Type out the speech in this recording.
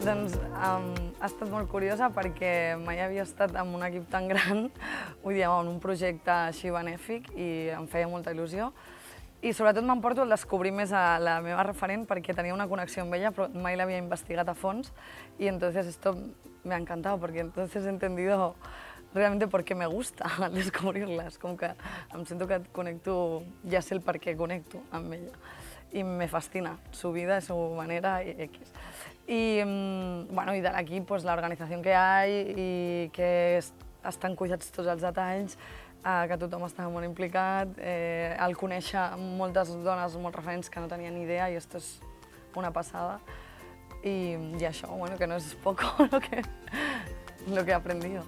Doncs ha estat molt curiosa perquè mai havia estat en un equip tan gran, vull dir, en un projecte així benèfic i em feia molta il·lusió. I sobretot m'emporto el descobrir més a la meva referent perquè tenia una connexió amb ella però mai l'havia investigat a fons y entonces esto me ha encantado porque entonces he entendido realmente por qué me gusta al descubrirlas, com que em sento que conecto, ja sé el per què conecto amb ella y me fascina su vida, su manera y X. Y, bueno, i de l'equip, pues, la organización que hay i que estan cuidats tots els detalls, que tothom està molt implicat, el conèixer moltes dones molt referents que no tenien ni idea i esto es una passada. I això, bueno, que no es poco lo que he aprendido.